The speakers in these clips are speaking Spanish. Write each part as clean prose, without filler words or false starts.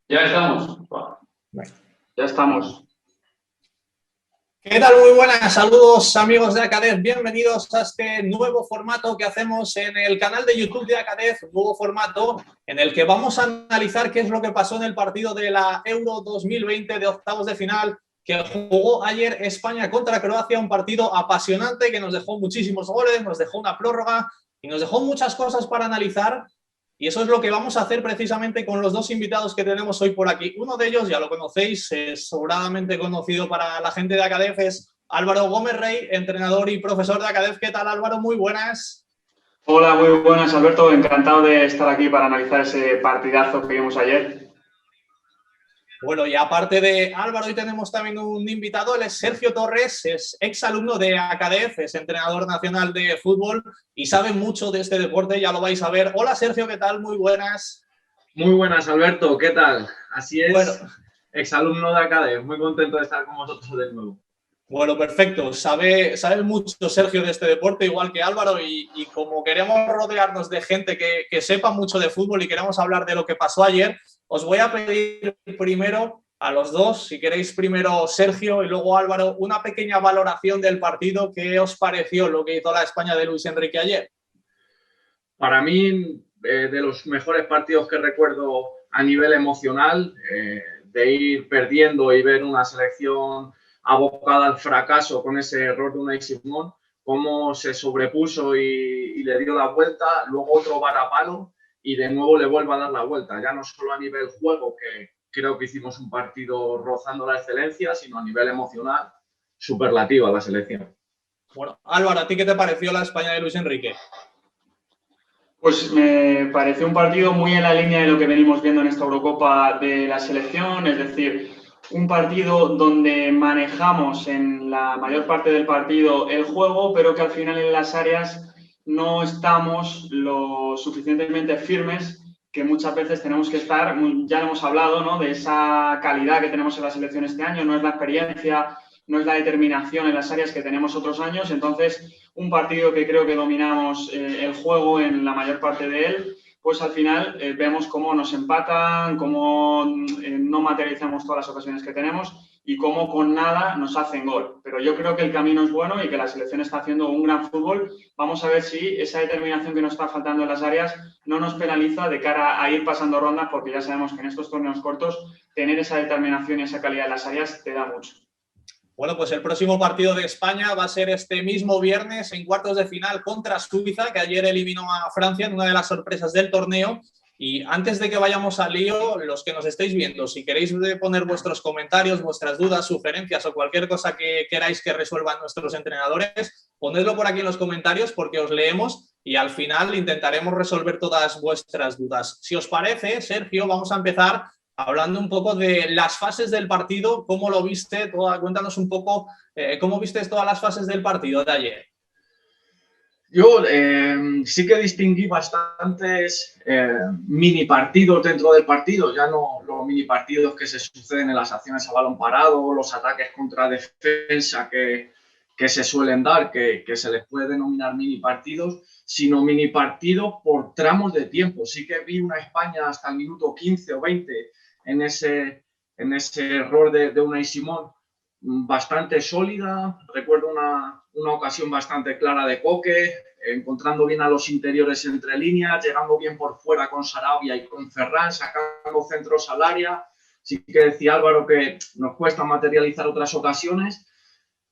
Ya estamos. Bueno. Ya estamos. ¿Qué tal? Muy buenas, saludos amigos de Acadez, bienvenidos a este nuevo formato que hacemos en el canal de YouTube de Acadez, un nuevo formato en el que vamos a analizar qué es lo que pasó en el partido de la Euro 2020 de octavos de final que jugó ayer España contra Croacia, un partido apasionante que nos dejó muchísimos goles, nos dejó una prórroga y nos dejó muchas cosas para analizar. Y eso es lo que vamos a hacer precisamente con los dos invitados que tenemos hoy por aquí. Uno de ellos, ya lo conocéis, es sobradamente conocido para la gente de Acadef, es Álvaro Gómez Rey, entrenador y profesor de Acadef. ¿Qué tal, Álvaro? Muy buenas. Hola, muy buenas, Alberto. Encantado de estar aquí para analizar ese partidazo que vimos ayer. Bueno, y aparte de Álvaro, hoy tenemos también un invitado, él es Sergio Torres, es exalumno de Acadef, es entrenador nacional de fútbol y sabe mucho de este deporte, ya lo vais a ver. Hola, Sergio, ¿qué tal? Muy buenas. Muy buenas, Alberto, ¿qué tal? Así es, Bueno, exalumno de Acadef, muy contento de estar con vosotros de nuevo. Bueno, perfecto. Sabe mucho Sergio de este deporte, igual que Álvaro, y como queremos rodearnos de gente que sepa mucho de fútbol y queremos hablar de lo que pasó ayer, os voy a pedir primero a los dos, si queréis primero Sergio y luego Álvaro, una pequeña valoración del partido. ¿Qué os pareció lo que hizo la España de Luis Enrique ayer? Para mí, de los mejores partidos que recuerdo a nivel emocional, de ir perdiendo y ver una selección abocada al fracaso con ese error de Unai Simón, cómo se sobrepuso y le dio la vuelta, luego otro varapalo y de nuevo le vuelve a dar la vuelta, ya no solo a nivel juego, que creo que hicimos un partido rozando la excelencia, sino a nivel emocional, superlativo a la selección. Bueno, Álvaro, ¿a ti qué te pareció la España de Luis Enrique? Pues me pareció un partido muy en la línea de lo que venimos viendo en esta Eurocopa de la selección, es decir, un partido donde manejamos en la mayor parte del partido el juego, pero que al final en las áreas no estamos lo suficientemente firmes, que muchas veces tenemos que estar. Ya lo hemos hablado, ¿no?, de esa calidad que tenemos en la selección este año, no es la experiencia, no es la determinación en las áreas que tenemos otros años. Entonces, un partido que creo que dominamos el juego en la mayor parte de él, pues al final vemos cómo nos empatan, cómo no materializamos todas las ocasiones que tenemos y cómo con nada nos hacen gol. Pero yo creo que el camino es bueno y que la selección está haciendo un gran fútbol. Vamos a ver si esa determinación que nos está faltando en las áreas no nos penaliza de cara a ir pasando rondas, porque ya sabemos que en estos torneos cortos tener esa determinación y esa calidad en las áreas te da mucho. Bueno, pues el próximo partido de España va a ser este mismo viernes en cuartos de final contra Suiza, que ayer eliminó a Francia en una de las sorpresas del torneo. Y antes de que vayamos al lío, los que nos estéis viendo, si queréis poner vuestros comentarios, vuestras dudas, sugerencias o cualquier cosa que queráis que resuelvan nuestros entrenadores, ponedlo por aquí en los comentarios porque os leemos y al final intentaremos resolver todas vuestras dudas. Si os parece, Sergio, vamos a empezar hablando un poco de las fases del partido. ¿Cómo lo viste? Cuéntanos un poco cómo viste todas las fases del partido de ayer. Yo sí que distinguí bastantes mini partidos dentro del partido, ya no los mini partidos que se suceden en las acciones a balón parado, los ataques contra defensa que se suelen dar, que se les puede denominar mini partidos, sino mini partidos por tramos de tiempo. Sí que vi una España hasta el minuto 15 o 20 en ese error de Unai Simón, bastante sólida. Recuerdo una ocasión bastante clara de Coque, encontrando bien a los interiores entre líneas, llegando bien por fuera con Sarabia y con Ferran, sacando centros al área. Sí que decía Álvaro que nos cuesta materializar otras ocasiones,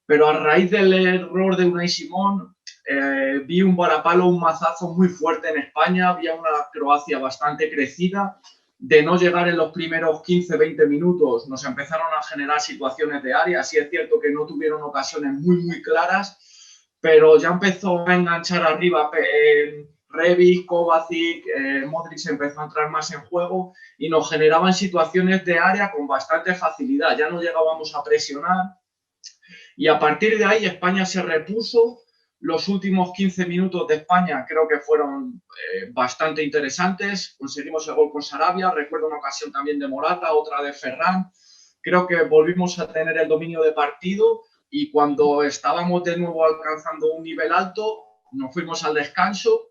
pero a raíz del error de Unai Simón vi un varapalo, un mazazo muy fuerte en España. Había una Croacia bastante crecida. De no llegar en los primeros 15-20 minutos, nos empezaron a generar situaciones de área. Sí es cierto que no tuvieron ocasiones muy claras, pero ya empezó a enganchar arriba Rebic, Kovacic, Modric empezó a entrar más en juego y nos generaban situaciones de área con bastante facilidad. Ya no llegábamos a presionar y a partir de ahí España se repuso. Los últimos 15 minutos de España creo que fueron bastante interesantes. Conseguimos el gol con Sarabia. Recuerdo una ocasión también de Morata, otra de Ferran. Creo que volvimos a tener el dominio de partido y cuando estábamos de nuevo alcanzando un nivel alto, nos fuimos al descanso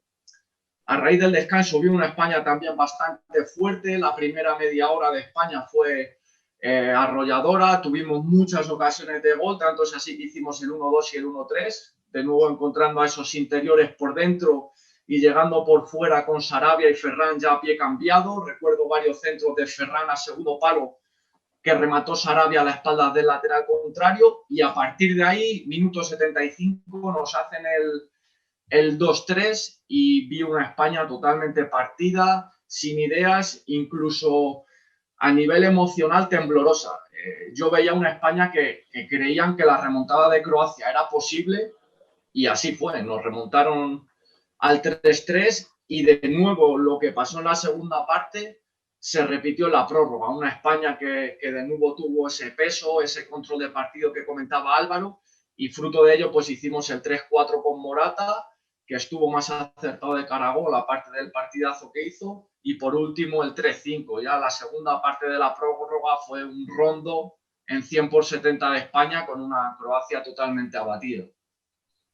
A raíz del descanso vi una España también bastante fuerte. La primera media hora de España fue arrolladora. Tuvimos muchas ocasiones de gol, tanto es así que hicimos el 1-2 y el 1-3. De nuevo encontrando a esos interiores por dentro y llegando por fuera con Sarabia y Ferran ya a pie cambiado. Recuerdo varios centros de Ferran a segundo palo que remató Sarabia a la espalda del lateral contrario, y a partir de ahí, minuto 75, nos hacen el 2-3 y vi una España totalmente partida, sin ideas, incluso a nivel emocional temblorosa. Yo veía una España que creían que la remontada de Croacia era posible, y así fue. Nos remontaron al 3-3 y de nuevo lo que pasó en la segunda parte se repitió en la prórroga. Una España que de nuevo tuvo ese peso, ese control de partido que comentaba Álvaro, y fruto de ello pues hicimos el 3-4 con Morata, que estuvo más acertado de cara a gol, aparte del partidazo que hizo, y por último el 3-5. Ya la segunda parte de la prórroga fue un rondo en 100-70 de España, con una Croacia totalmente abatida.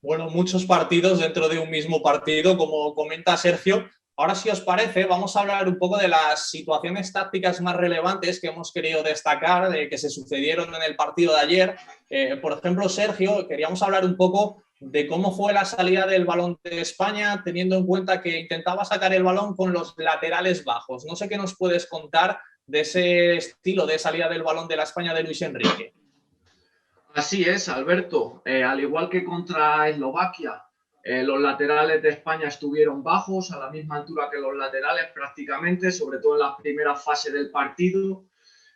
Bueno, muchos partidos dentro de un mismo partido, como comenta Sergio. Ahora, si os parece, vamos a hablar un poco de las situaciones tácticas más relevantes que hemos querido destacar, que se sucedieron en el partido de ayer. Por ejemplo, Sergio, queríamos hablar un poco de cómo fue la salida del balón de España, teniendo en cuenta que intentaba sacar el balón con los laterales bajos. No sé qué nos puedes contar de ese estilo de salida del balón de la España de Luis Enrique. Así es, Alberto. Al igual que contra Eslovaquia, los laterales de España estuvieron bajos, a la misma altura que los laterales prácticamente, sobre todo en la primera fase del partido.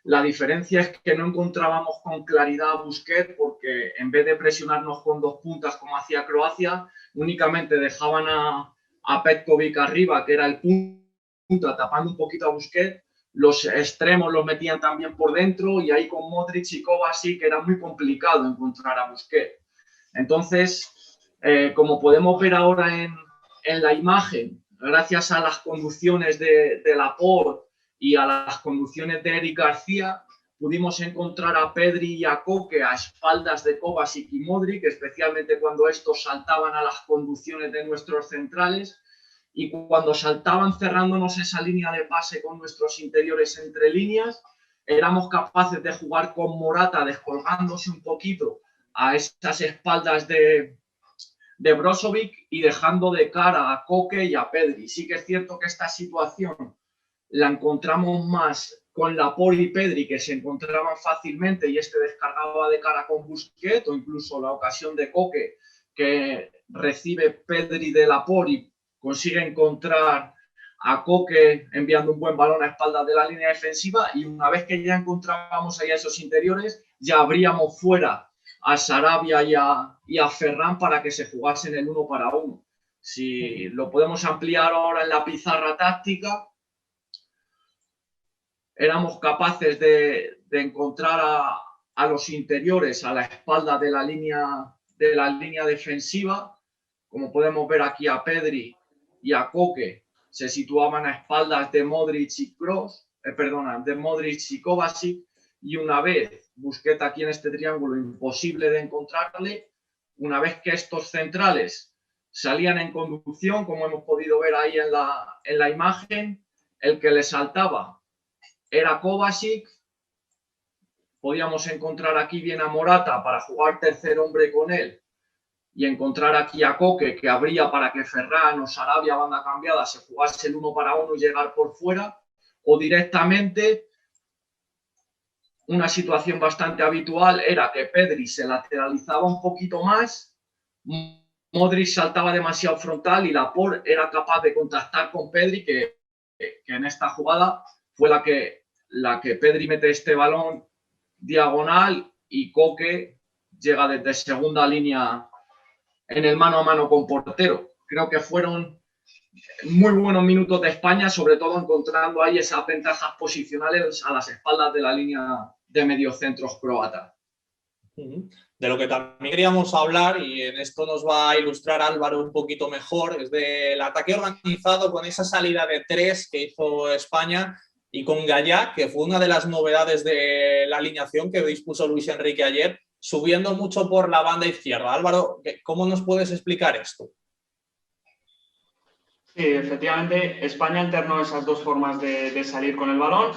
La diferencia es que no encontrábamos con claridad a Busquets, porque en vez de presionarnos con dos puntas como hacía Croacia, únicamente dejaban a Petkovic arriba, que era el punta, tapando un poquito a Busquets. Los extremos los metían también por dentro, y ahí con Modric y Kovacic era muy complicado encontrar a Busquets. Entonces, como podemos ver ahora en la imagen, gracias a las conducciones de Laporte y a las conducciones de Eric García, pudimos encontrar a Pedri y a Koke a espaldas de Kovacic y Modric, especialmente cuando estos saltaban a las conducciones de nuestros centrales. Y cuando saltaban cerrándonos esa línea de pase con nuestros interiores entre líneas, éramos capaces de jugar con Morata descolgándose un poquito a esas espaldas de Brozovic y dejando de cara a Koke y a Pedri. Sí que es cierto que esta situación la encontramos más con Laporte y Pedri, que se encontraban fácilmente y este descargaba de cara con Busquets, o incluso la ocasión de Koke, que recibe Pedri de Laporte y consigue encontrar a Koke enviando un buen balón a espaldas de la línea defensiva, y una vez que ya encontrábamos ahí a esos interiores, ya abríamos fuera a Sarabia y a Ferran para que se jugasen el 1-1. Si lo podemos ampliar ahora en la pizarra táctica, éramos capaces de encontrar a los interiores a la espalda de la línea defensiva. Como podemos ver aquí, a Pedri y a Koke se situaban a espaldas de Modric y de Modric y Kovacic, y una vez Busquets aquí en este triángulo imposible de encontrarle, una vez que estos centrales salían en conducción, como hemos podido ver ahí en la imagen, el que le saltaba era Kovacic. Podíamos encontrar aquí bien a Morata para jugar tercer hombre con él, y encontrar aquí a Koke, que abría para que Ferran o Sarabia, banda cambiada, se jugase el 1-1 y llegar por fuera. O directamente, una situación bastante habitual era que Pedri se lateralizaba un poquito más, Modric saltaba demasiado frontal y Laporte era capaz de contactar con Pedri, que en esta jugada fue la que Pedri mete este balón diagonal y Koke llega desde segunda línea en el mano a mano con portero. Creo que fueron muy buenos minutos de España, sobre todo encontrando ahí esas ventajas posicionales a las espaldas de la línea de mediocentros croata. De lo que también queríamos hablar, y en esto nos va a ilustrar Álvaro un poquito mejor, es del ataque organizado con esa salida de 3 que hizo España, y con Gallá, que fue una de las novedades de la alineación que dispuso Luis Enrique ayer, subiendo mucho por la banda izquierda. Álvaro, ¿cómo nos puedes explicar esto? Sí, efectivamente, España alternó esas dos formas de salir con el balón.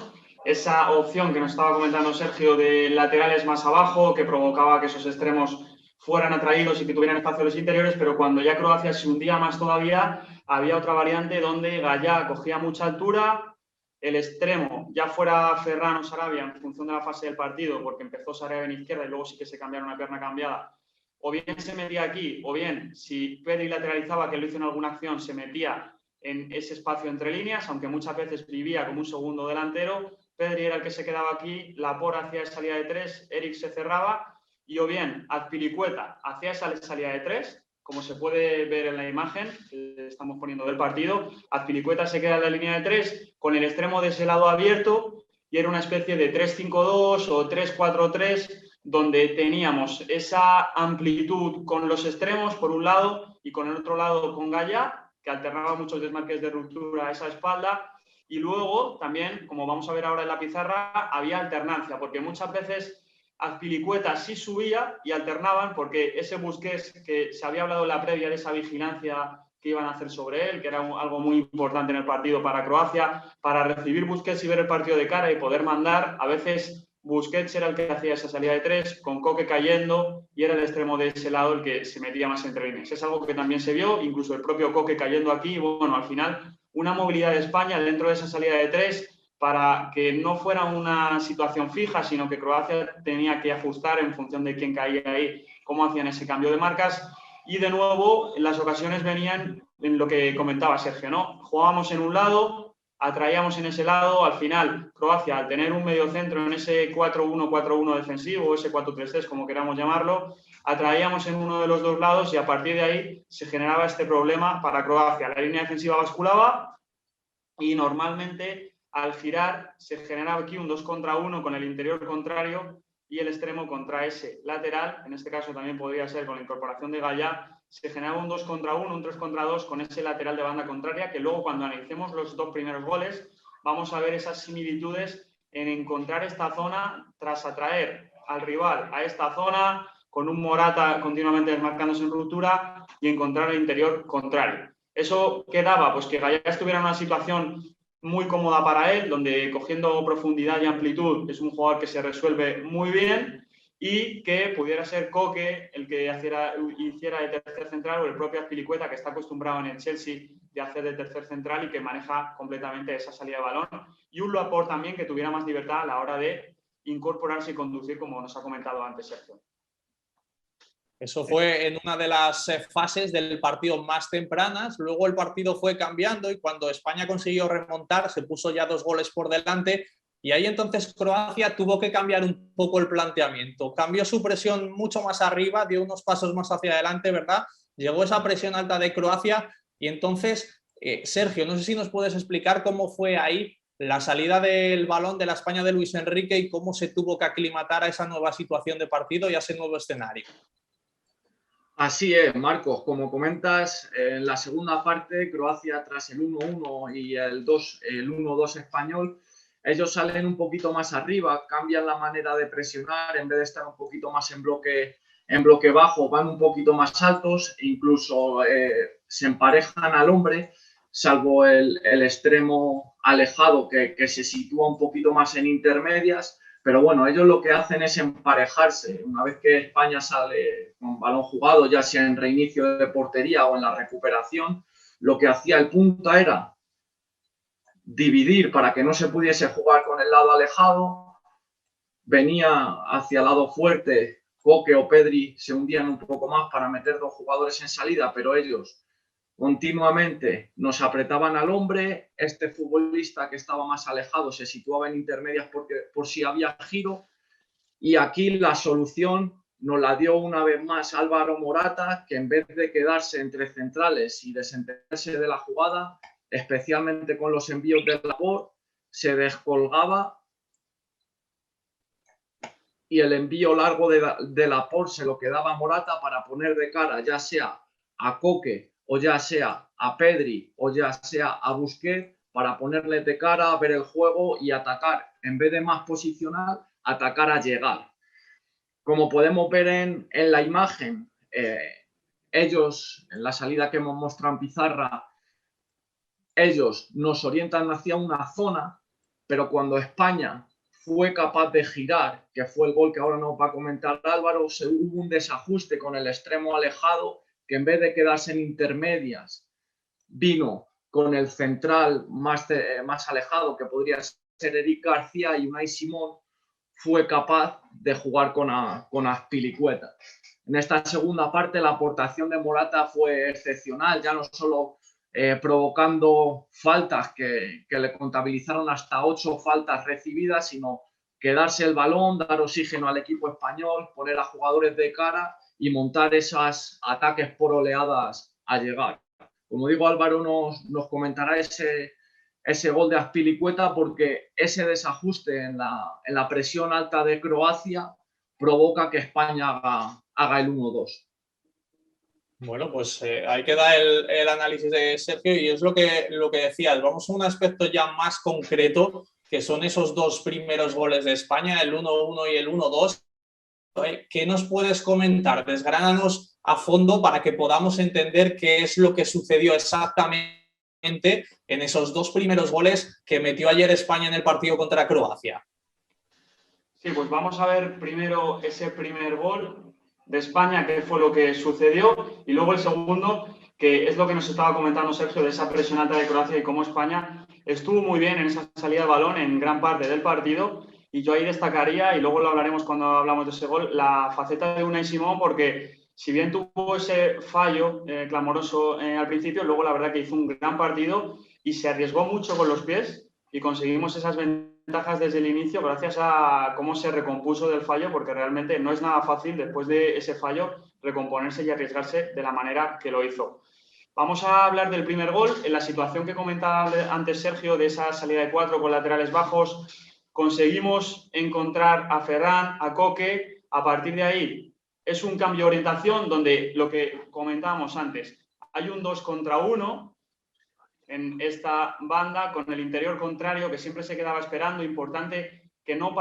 Esa opción que nos estaba comentando Sergio de laterales más abajo, que provocaba que esos extremos fueran atraídos y que tuvieran espacio en los interiores, pero cuando ya Croacia se hundía más todavía, había otra variante donde Gallá cogía mucha altura, el extremo, ya fuera Ferran o Sarabia, en función de la fase del partido, porque empezó Sarabia en izquierda y luego sí que se cambiaron una pierna cambiada, o bien se metía aquí, o bien si Pedri lateralizaba, que lo hizo en alguna acción, se metía en ese espacio entre líneas, aunque muchas veces vivía como un segundo delantero. Pedri era el que se quedaba aquí, Laporte hacía esa salida de tres, Eric se cerraba, y o bien Azpilicueta hacía esa salida de tres, como se puede ver en la imagen que estamos poniendo del partido. Azpilicueta se queda en la línea de tres, con el extremo de ese lado abierto, y era una especie de 3-5-2 o 3-4-3, donde teníamos esa amplitud con los extremos por un lado y con el otro lado con Gallá, que alternaba muchos desmarques de ruptura a esa espalda, y luego también, como vamos a ver ahora en la pizarra, había alternancia, porque muchas veces Azpilicueta sí subía y alternaban, porque ese Busquets que se había hablado en la previa de esa vigilancia que iban a hacer sobre él, que era algo muy importante en el partido para Croacia, para recibir Busquets y ver el partido de cara y poder mandar, a veces Busquets era el que hacía esa salida de tres, con Koke cayendo, y era el extremo de ese lado el que se metía más entre líneas. Es algo que también se vio, incluso el propio Koke cayendo aquí, y bueno, al final una movilidad de España dentro de esa salida de tres para que no fuera una situación fija, sino que Croacia tenía que ajustar en función de quién caía ahí, cómo hacían ese cambio de marcas. Y de nuevo, las ocasiones venían en lo que comentaba Sergio, ¿no? Jugábamos en un lado, atraíamos en ese lado, al final Croacia, al tener un mediocentro en ese 4-1-4-1 defensivo, ese 4-3-3, como queramos llamarlo, atraíamos en uno de los dos lados y a partir de ahí se generaba este problema para Croacia. La línea defensiva basculaba y normalmente al girar se generaba aquí un 2 contra 1 con el interior contrario y el extremo contra ese lateral, en este caso también podría ser con la incorporación de Gallá, se generaba un 2 contra 1, un 3 contra 2 con ese lateral de banda contraria, que luego cuando analicemos los dos primeros goles vamos a ver esas similitudes en encontrar esta zona tras atraer al rival a esta zona con un Morata continuamente desmarcándose en ruptura y encontrar el interior contrario. ¿Eso qué daba? Pues que Gallá estuviera en una situación muy cómoda para él, donde cogiendo profundidad y amplitud es un jugador que se resuelve muy bien y que pudiera ser Koke el que hiciera de tercer central o el propio Azpilicueta, que está acostumbrado en el Chelsea de hacer de tercer central y que maneja completamente esa salida de balón. Y un Laporte también que tuviera más libertad a la hora de incorporarse y conducir, como nos ha comentado antes Sergio. Eso fue en una de las fases del partido más tempranas. Luego el partido fue cambiando y cuando España consiguió remontar se puso ya 2 goles por delante y ahí entonces Croacia tuvo que cambiar un poco el planteamiento. Cambió su presión mucho más arriba, dio unos pasos más hacia adelante, ¿verdad? Llegó esa presión alta de Croacia y entonces, Sergio, no sé si nos puedes explicar cómo fue ahí la salida del balón de la España de Luis Enrique y cómo se tuvo que aclimatar a esa nueva situación de partido y a ese nuevo escenario. Así es, Marcos. Como comentas, en la segunda parte, Croacia tras el 1-1 y el 1-2 español, ellos salen un poquito más arriba, cambian la manera de presionar, en vez de estar un poquito más en bloque bajo, van un poquito más altos, incluso se emparejan al hombre, salvo el extremo alejado que se sitúa un poquito más en intermedias. Pero bueno, ellos lo que hacen es emparejarse. Una vez que España sale con balón jugado, ya sea en reinicio de portería o en la recuperación, lo que hacía el punta era dividir para que no se pudiese jugar con el lado alejado. Venía hacia el lado fuerte, Koke o Pedri se hundían un poco más para meter 2 jugadores en salida, pero ellos continuamente nos apretaban al hombre, este futbolista que estaba más alejado se situaba en intermedias por si había giro, y aquí la solución nos la dio una vez más Álvaro Morata, que en vez de quedarse entre centrales y desentenderse de la jugada, especialmente con los envíos de Laporte, se descolgaba y el envío largo de Laporte se lo quedaba a Morata para poner de cara ya sea a Koke o ya sea a Pedri o ya sea a Busquets, para ponerle de cara, ver el juego y atacar. En vez de más posicional, atacar a llegar. Como podemos ver en la imagen, ellos, en la salida que hemos mostrado en pizarra, ellos nos orientan hacia una zona, pero cuando España fue capaz de girar, que fue el gol que ahora nos va a comentar Álvaro, hubo un desajuste con el extremo alejado, que en vez de quedarse en intermedias, vino con el central más alejado, que podría ser Eric García, y Unai Simón fue capaz de jugar con Azpilicueta. En esta segunda parte la aportación de Morata fue excepcional, ya no solo provocando faltas que le contabilizaron hasta 8 faltas recibidas, sino quedarse el balón, dar oxígeno al equipo español, poner a jugadores de cara y montar esos ataques por oleadas a llegar. Como digo, Álvaro nos comentará ese gol de Azpilicueta, porque ese desajuste en la presión alta de Croacia provoca que España haga el 1-2. Bueno, pues ahí queda el análisis de Sergio, y es lo que decías. Vamos a un aspecto ya más concreto, que son esos 2 primeros goles de España, el 1-1 y el 1-2. ¿Qué nos puedes comentar? Desgránanos a fondo para que podamos entender qué es lo que sucedió exactamente en esos 2 primeros goles que metió ayer España en el partido contra Croacia. Sí, pues vamos a ver primero ese primer gol de España, qué fue lo que sucedió, y luego el segundo, que es lo que nos estaba comentando Sergio, de esa presión alta de Croacia y cómo España estuvo muy bien en esa salida de balón en gran parte del partido. Y yo ahí destacaría, y luego lo hablaremos cuando hablamos de ese gol, la faceta de Unai Simón, porque si bien tuvo ese fallo clamoroso al principio, luego la verdad que hizo un gran partido y se arriesgó mucho con los pies, y conseguimos esas ventajas desde el inicio gracias a cómo se recompuso del fallo, porque realmente no es nada fácil después de ese fallo recomponerse y arriesgarse de la manera que lo hizo. Vamos a hablar del primer gol. En la situación que comentaba antes Sergio, de esa salida de 4 con laterales bajos, conseguimos encontrar a Ferran, a Coque. A partir de ahí es un cambio de orientación, donde lo que comentábamos antes, hay un 2 contra 1 en esta banda con el interior contrario, que siempre se quedaba esperando. Importante que no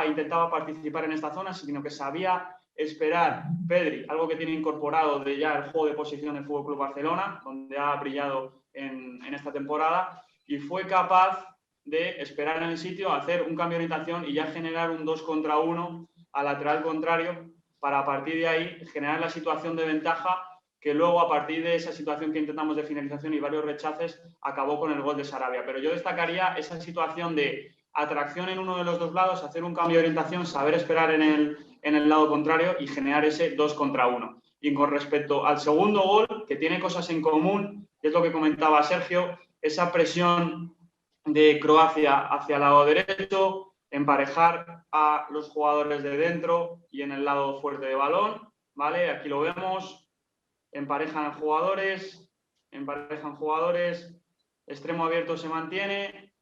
intentaba participar en esta zona, sino que sabía esperar Pedri, algo que tiene incorporado de ya el juego de posición del FC Barcelona, donde ha brillado en esta temporada, y fue capaz de esperar en el sitio, hacer un cambio de orientación y ya generar un 2 contra 1 al lateral contrario, para a partir de ahí generar la situación de ventaja, que luego, a partir de esa situación que intentamos de finalización y varios rechaces, acabó con el gol de Sarabia. Pero yo destacaría esa situación de atracción en uno de los 2 lados, hacer un cambio de orientación, saber esperar en el lado contrario y generar ese 2 contra 1. Y con respecto al segundo gol, que tiene cosas en común, que es lo que comentaba Sergio, esa presión de Croacia hacia el lado derecho, emparejar a los jugadores de dentro y en el lado fuerte de balón, ¿vale? Aquí lo vemos. Emparejan jugadores, extremo abierto se mantiene,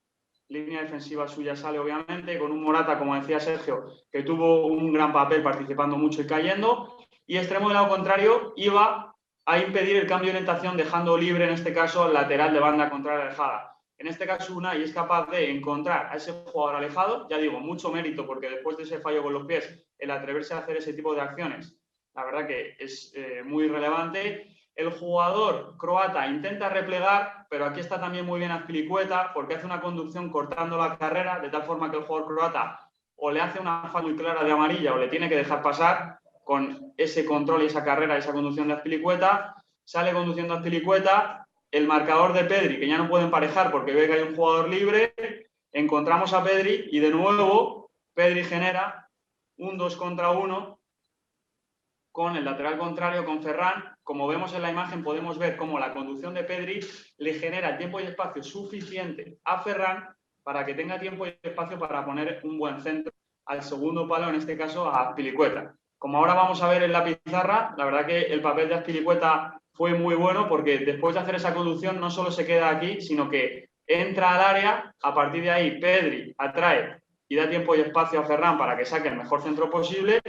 línea defensiva suya sale obviamente, con un Morata, como decía Sergio, que tuvo un gran papel participando mucho y cayendo, y extremo del lado contrario iba a impedir el cambio de orientación, dejando libre en este caso el lateral de banda contraria alejada. En este caso Unai es capaz de encontrar a ese jugador alejado, ya digo, mucho mérito, porque después de ese fallo con los pies, el atreverse a hacer ese tipo de acciones, la verdad que es muy relevante. El jugador croata intenta replegar, pero aquí está también muy bien Azpilicueta, porque hace una conducción cortando la carrera, de tal forma que el jugador croata o le hace una falta muy clara de amarilla o le tiene que dejar pasar. Con ese control y esa carrera, esa conducción de Azpilicueta, sale conduciendo Azpilicueta, el marcador de Pedri, que ya no puede emparejar porque ve que hay un jugador libre, encontramos a Pedri y de nuevo Pedri genera un 2 contra 1 con el lateral contrario, con Ferran. Como vemos en la imagen, podemos ver cómo la conducción de Pedri le genera tiempo y espacio suficiente a Ferran para que tenga tiempo y espacio para poner un buen centro al segundo palo, en este caso a Azpilicueta. Como ahora vamos a ver en la pizarra, la verdad que el papel de Azpilicueta fue muy bueno, porque después de hacer esa conducción no solo se queda aquí, sino que entra al área. A partir de ahí Pedri atrae y da tiempo y espacio a Ferran para que saque el mejor centro posible.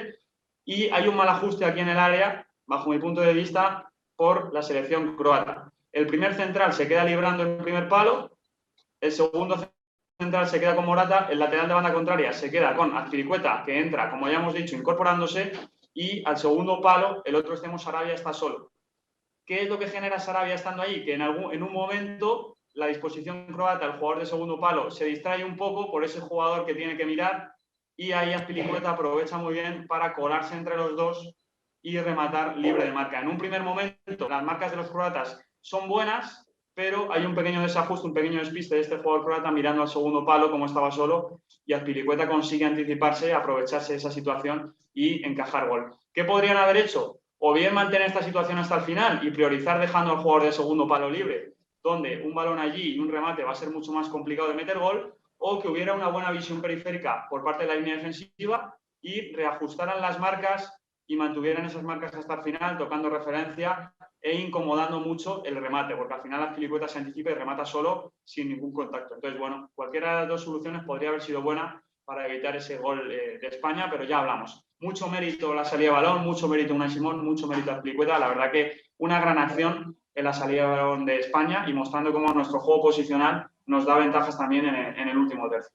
Y hay un mal ajuste aquí en el área, bajo mi punto de vista, por la selección croata. El primer central se queda librando el primer palo, el segundo central se queda con Morata, el lateral de banda contraria se queda con Azpilicueta, que entra, como ya hemos dicho, incorporándose, y al segundo palo el otro extremo, Sarabia, está solo. ¿Qué es lo que genera Sarabia estando ahí? Que en un momento la disposición croata, el jugador de segundo palo, se distrae un poco por ese jugador que tiene que mirar y ahí Azpilicueta aprovecha muy bien para colarse entre los dos y rematar libre de marca. En un primer momento, las marcas de los croatas son buenas, pero hay un pequeño desajuste, un pequeño despiste de este jugador croata mirando al segundo palo como estaba solo y Azpilicueta consigue anticiparse, aprovecharse de esa situación y encajar gol. ¿Qué podrían haber hecho? O bien mantener esta situación hasta el final y priorizar dejando al jugador de segundo palo libre, donde un balón allí y un remate va a ser mucho más complicado de meter gol, o que hubiera una buena visión periférica por parte de la línea defensiva y reajustaran las marcas y mantuvieran esas marcas hasta el final, tocando referencia e incomodando mucho el remate, porque al final Azpilicueta se anticipa y remata solo sin ningún contacto. Entonces, bueno, cualquiera de las dos soluciones podría haber sido buena para evitar ese gol de España, pero ya hablamos. Mucho mérito la salida de balón, mucho mérito Unai Simón, mucho mérito Azpilicueta. La verdad que una gran acción en la salida de balón de España y mostrando cómo nuestro juego posicional nos da ventajas también en el último tercio.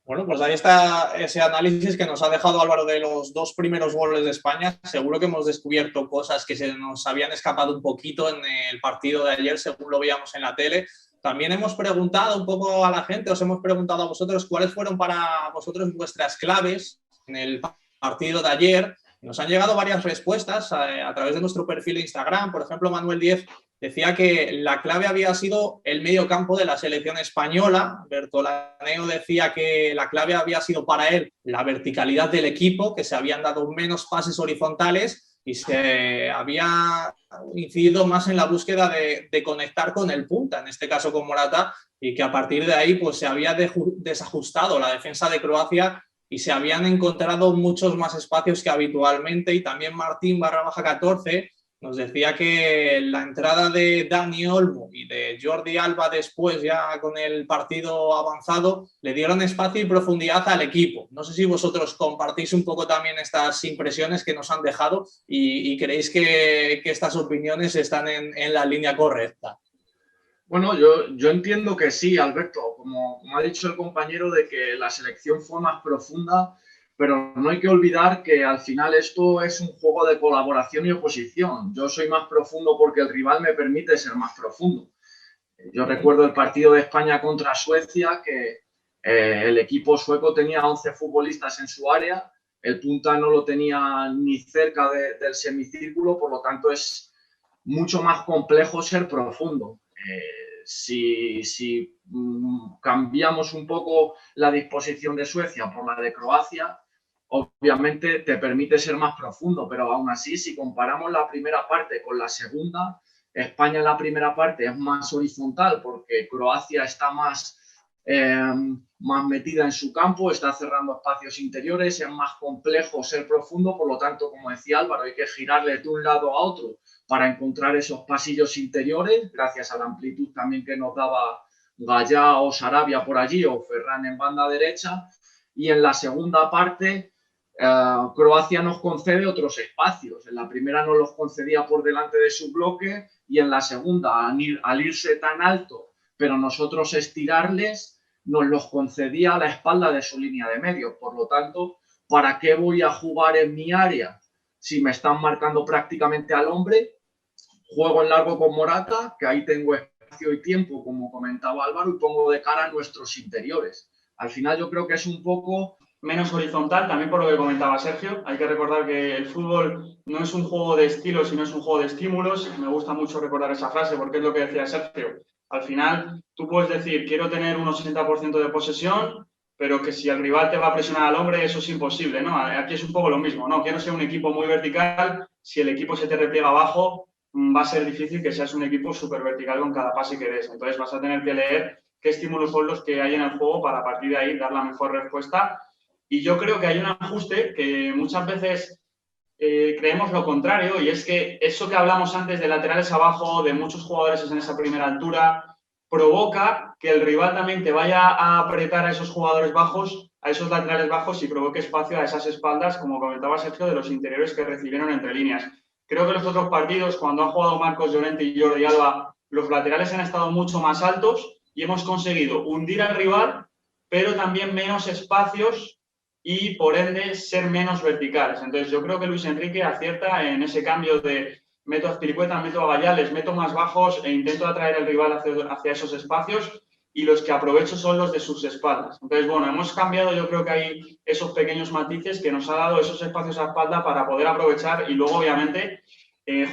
Bueno, pues ahí está ese análisis que nos ha dejado Álvaro de los dos primeros goles de España. Seguro que hemos descubierto cosas que se nos habían escapado un poquito en el partido de ayer, según lo veíamos en la tele. También hemos preguntado un poco a la gente, os hemos preguntado a vosotros cuáles fueron para vosotros vuestras claves en el partido de ayer. Nos han llegado varias respuestas a través de nuestro perfil de Instagram. Por ejemplo, Manuel 10 decía que la clave había sido el medio campo de la selección española. Bertolaneo decía que la clave había sido para él la verticalidad del equipo, que se habían dado menos pases horizontales y se había incidido más en la búsqueda de conectar con el punta, en este caso con Morata, y que a partir de ahí pues, se había desajustado la defensa de Croacia y se habían encontrado muchos más espacios que habitualmente. Y también Martín _14 nos decía que la entrada de Dani Olmo y de Jordi Alba después, ya con el partido avanzado, le dieron espacio y profundidad al equipo. No sé si vosotros compartís un poco también estas impresiones que nos han dejado y creéis que estas opiniones están en la línea correcta. Bueno, yo entiendo que sí, Alberto, como ha dicho el compañero, de que la selección fue más profunda, pero no hay que olvidar que al final esto es un juego de colaboración y oposición. Yo soy más profundo porque el rival me permite ser más profundo. Yo recuerdo el partido de España contra Suecia, que el equipo sueco tenía 11 futbolistas en su área, el punta no lo tenía ni cerca del semicírculo, por lo tanto es mucho más complejo ser profundo. Si cambiamos un poco la disposición de Suecia por la de Croacia, obviamente te permite ser más profundo, pero aún así, si comparamos la primera parte con la segunda, España en la primera parte es más horizontal porque Croacia está más metida en su campo, está cerrando espacios interiores, es más complejo ser profundo, por lo tanto, como decía Álvaro, hay que girarle de un lado a otro para encontrar esos pasillos interiores, gracias a la amplitud también que nos daba Gallá o Sarabia por allí, o Ferran en banda derecha. Y en la segunda parte, Croacia nos concede otros espacios. En la primera nos los concedía por delante de su bloque y en la segunda, al irse tan alto, pero nosotros estirarles, nos los concedía a la espalda de su línea de medio. Por lo tanto, ¿para qué voy a jugar en mi área si me están marcando prácticamente al hombre? Juego en largo con Morata, que ahí tengo espacio y tiempo, como comentaba Álvaro, y pongo de cara a nuestros interiores. Al final yo creo que es un poco menos horizontal, también por lo que comentaba Sergio. Hay que recordar que el fútbol no es un juego de estilos, sino es un juego de estímulos. Me gusta mucho recordar esa frase porque es lo que decía Sergio. Al final, tú puedes decir, quiero tener un 80% de posesión, pero que si el rival te va a presionar al hombre, eso es imposible, ¿no? Aquí es un poco lo mismo, ¿no? Quiero ser un equipo muy vertical, si el equipo se te repliega abajo, va a ser difícil que seas un equipo súper vertical con cada pase que des. Entonces vas a tener que leer qué estímulos son los que hay en el juego para a partir de ahí dar la mejor respuesta. Y yo creo que hay un ajuste que muchas veces creemos lo contrario, y es que eso que hablamos antes de laterales abajo, de muchos jugadores en esa primera altura, provoca que el rival también te vaya a apretar a esos jugadores bajos, a esos laterales bajos y provoque espacio a esas espaldas, como comentaba Sergio, de los interiores que recibieron entre líneas. Creo que los otros partidos, cuando han jugado Marcos Llorente y Jordi Alba, los laterales han estado mucho más altos y hemos conseguido hundir al rival, pero también menos espacios y, por ende, ser menos verticales. Entonces, yo creo que Luis Enrique acierta en ese cambio de meto a Azpilicueta, meto a Gallá, meto más bajos e intento atraer al rival hacia esos espacios y los que aprovecho son los de sus espaldas. Entonces, bueno, hemos cambiado, yo creo que hay esos pequeños matices que nos ha dado esos espacios a espalda para poder aprovechar y luego, obviamente,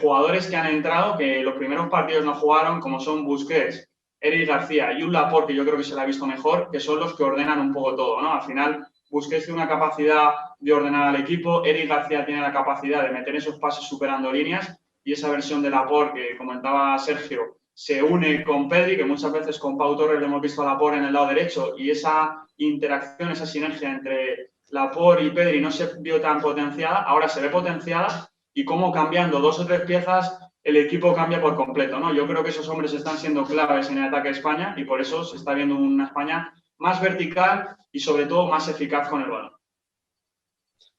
jugadores que han entrado, que los primeros partidos no jugaron, como son Busquets, Eric García y un Laporte, que yo creo que se le ha visto mejor, que son los que ordenan un poco todo, ¿no? Al final, Busquets tiene una capacidad de ordenar al equipo, Eric García tiene la capacidad de meter esos pases superando líneas y esa versión de Laporte que comentaba Sergio se une con Pedri, que muchas veces con Pau Torres le hemos visto a Laporte en el lado derecho y esa interacción, esa sinergia entre Laporte y Pedri no se vio tan potenciada, ahora se ve potenciada y cómo cambiando 2 o 3 piezas el equipo cambia por completo, ¿no? Yo creo que esos hombres están siendo claves en el ataque de España y por eso se está viendo una España más vertical y sobre todo más eficaz con el balón.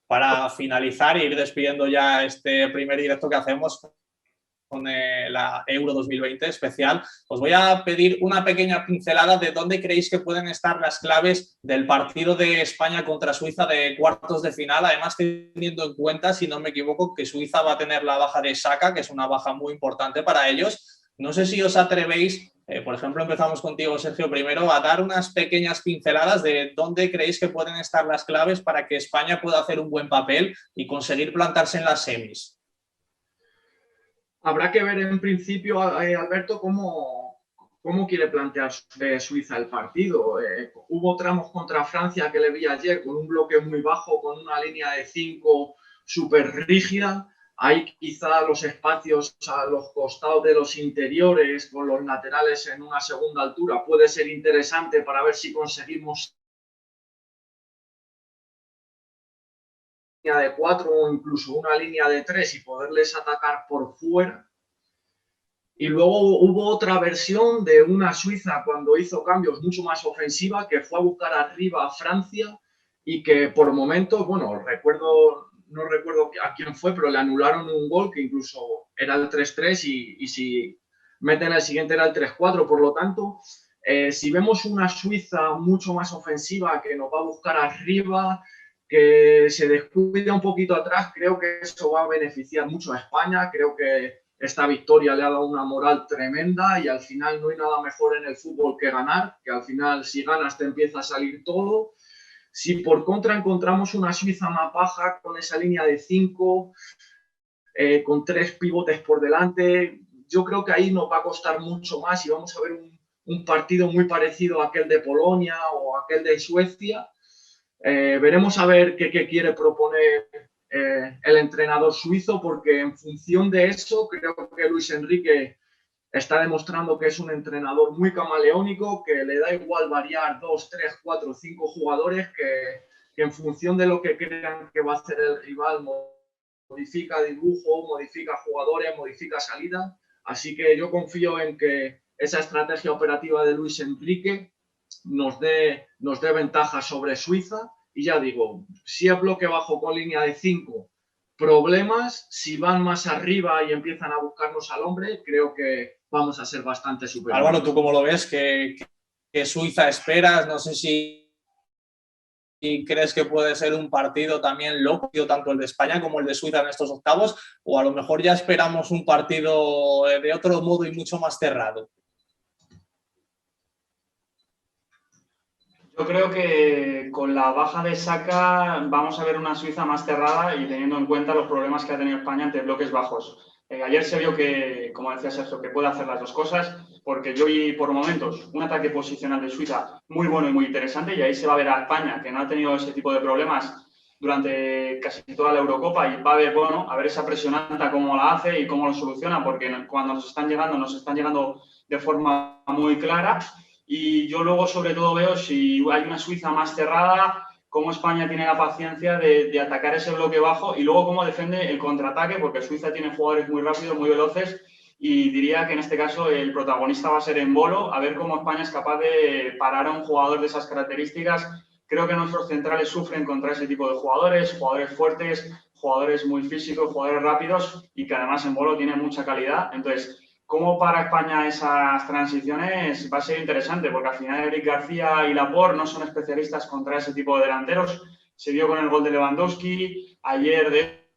Para finalizar e ir despidiendo ya este primer directo que hacemos con la Euro 2020 especial, os voy a pedir una pequeña pincelada de dónde creéis que pueden estar las claves del partido de España contra Suiza de cuartos de final, además teniendo en cuenta, si no me equivoco, que Suiza va a tener la baja de Xhaka, que es una baja muy importante para ellos. No sé si os atrevéis, por ejemplo, empezamos contigo, Sergio, primero, a dar unas pequeñas pinceladas de dónde creéis que pueden estar las claves para que España pueda hacer un buen papel y conseguir plantarse en las semis. Habrá que ver en principio, Alberto, cómo quiere plantear Suiza el partido. Hubo tramos contra Francia que le vi ayer con un bloque muy bajo, con una línea de 5 súper rígida. Hay quizá los espacios a los costados de los interiores, con los laterales en una segunda altura. Puede ser interesante para ver si conseguimos de 4 o incluso una línea de 3 y poderles atacar por fuera. Y luego hubo otra versión de una Suiza cuando hizo cambios mucho más ofensiva, que fue a buscar arriba a Francia y que por momentos, bueno, no recuerdo a quién fue, pero le anularon un gol que incluso era el 3-3 y si meten el siguiente era el 3-4. Por lo tanto, si vemos una Suiza mucho más ofensiva que nos va a buscar arriba, que se descuida un poquito atrás, creo que eso va a beneficiar mucho a España. Creo que esta victoria le ha dado una moral tremenda y al final no hay nada mejor en el fútbol que ganar, que al final si ganas te empieza a salir todo. Si por contra encontramos una Suiza más baja con esa línea de 5, con 3 pivotes por delante, yo creo que ahí nos va a costar mucho más y vamos a ver un partido muy parecido a aquel de Polonia o aquel de Suecia. Veremos a ver qué quiere proponer el entrenador suizo, porque en función de eso creo que Luis Enrique está demostrando que es un entrenador muy camaleónico, que le da igual variar 2, 3, 4, 5 jugadores, que en función de lo que crean que va a hacer el rival modifica dibujo, modifica jugadores, modifica salida. Así que yo confío en que esa estrategia operativa de Luis Enrique nos dé ventaja sobre Suiza. Y ya digo, si es bloque bajo con línea de 5, problemas. Si van más arriba y empiezan a buscarnos al hombre, creo que vamos a ser bastante superiores. Álvaro, ¿tú cómo lo ves? ¿Qué Suiza esperas? No sé si crees que puede ser un partido también loco, tanto el de España como el de Suiza en estos octavos, o a lo mejor ya esperamos un partido de otro modo y mucho más cerrado. Yo creo que con la baja de Xhaka vamos a ver una Suiza más cerrada y teniendo en cuenta los problemas que ha tenido España ante bloques bajos. Ayer se vio que, como decía Sergio, que puede hacer las dos cosas, porque yo vi por momentos un ataque posicional de Suiza muy bueno y muy interesante, y ahí se va a ver a España, que no ha tenido ese tipo de problemas durante casi toda la Eurocopa, y va a ver, bueno, a ver esa presión alta cómo la hace y cómo lo soluciona, porque cuando nos están llegando de forma muy clara. Y yo luego, sobre todo, veo si hay una Suiza más cerrada, cómo España tiene la paciencia de atacar ese bloque bajo y luego cómo defiende el contraataque, porque Suiza tiene jugadores muy rápidos, muy veloces, y diría que en este caso el protagonista va a ser Embolo, a ver cómo España es capaz de parar a un jugador de esas características. Creo que nuestros centrales sufren contra ese tipo de jugadores fuertes, jugadores muy físicos, jugadores rápidos, y que además Embolo tiene mucha calidad. Entonces, cómo para España esas transiciones va a ser interesante, porque al final Eric García y Laporte no son especialistas contra ese tipo de delanteros. Se vio con el gol de Lewandowski. Ayer, de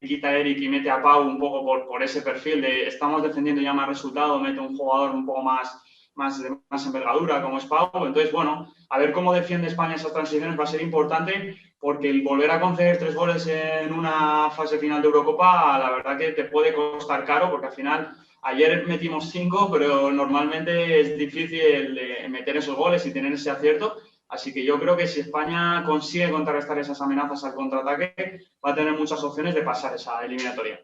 quita a Eric y mete a Pau un poco por ese perfil de estamos defendiendo ya más resultado, mete un jugador un poco más envergadura como es Pau. Entonces, bueno, a ver cómo defiende España esas transiciones va a ser importante porque el volver a conceder 3 goles en una fase final de Eurocopa, la verdad que te puede costar caro porque al final ayer metimos 5, pero normalmente es difícil meter esos goles y tener ese acierto. Así que yo creo que si España consigue contrarrestar esas amenazas al contraataque, va a tener muchas opciones de pasar esa eliminatoria.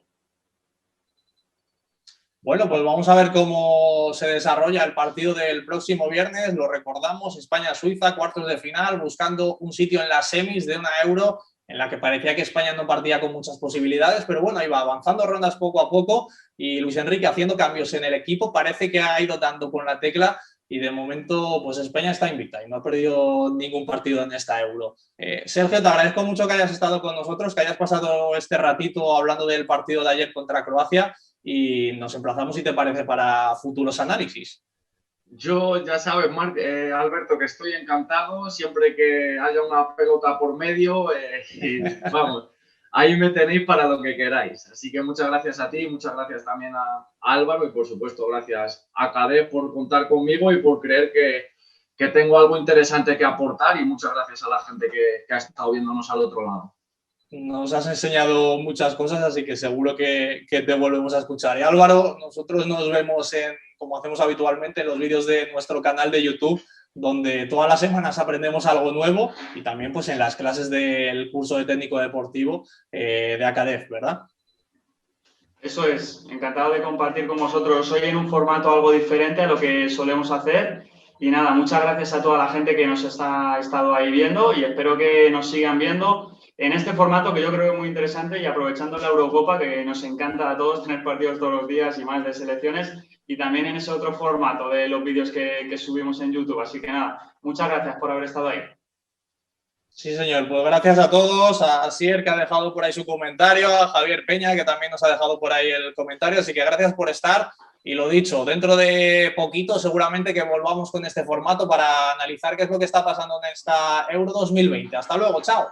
Bueno, pues vamos a ver cómo se desarrolla el partido del próximo viernes. Lo recordamos, España-Suiza, cuartos de final, buscando un sitio en las semis de una Euro en la que parecía que España no partía con muchas posibilidades, pero bueno, iba avanzando rondas poco a poco y Luis Enrique haciendo cambios en el equipo. Parece que ha ido dando con la tecla y de momento pues España está invicta y no ha perdido ningún partido en esta Euro. Sergio, te agradezco mucho que hayas estado con nosotros, que hayas pasado este ratito hablando del partido de ayer contra Croacia y nos emplazamos, si te parece, para futuros análisis. Yo, ya sabes, Alberto, que estoy encantado siempre que haya una pelota por medio y vamos, ahí me tenéis para lo que queráis. Así que muchas gracias a ti, muchas gracias también a Álvaro y por supuesto gracias a Cadez por contar conmigo y por creer que tengo algo interesante que aportar y muchas gracias a la gente que ha estado viéndonos al otro lado. Nos has enseñado muchas cosas, así que seguro que te volvemos a escuchar. Y Álvaro, nosotros nos vemos como hacemos habitualmente, en los vídeos de nuestro canal de YouTube, donde todas las semanas aprendemos algo nuevo y también pues en las clases del curso de técnico deportivo de Acadef, ¿verdad? Eso es, encantado de compartir con vosotros hoy en un formato algo diferente a lo que solemos hacer. Y nada, muchas gracias a toda la gente que nos ha estado ahí viendo y espero que nos sigan viendo en este formato que yo creo que es muy interesante y aprovechando la Eurocopa, que nos encanta a todos tener partidos todos los días y más de selecciones, y también en ese otro formato de los vídeos que subimos en YouTube. Así que nada, muchas gracias por haber estado ahí. Sí, señor. Pues gracias a todos, a Asier, que ha dejado por ahí su comentario, a Javier Peña, que también nos ha dejado por ahí el comentario. Así que gracias por estar. Y lo dicho, dentro de poquito seguramente que volvamos con este formato para analizar qué es lo que está pasando en esta Euro 2020. Hasta luego, chao.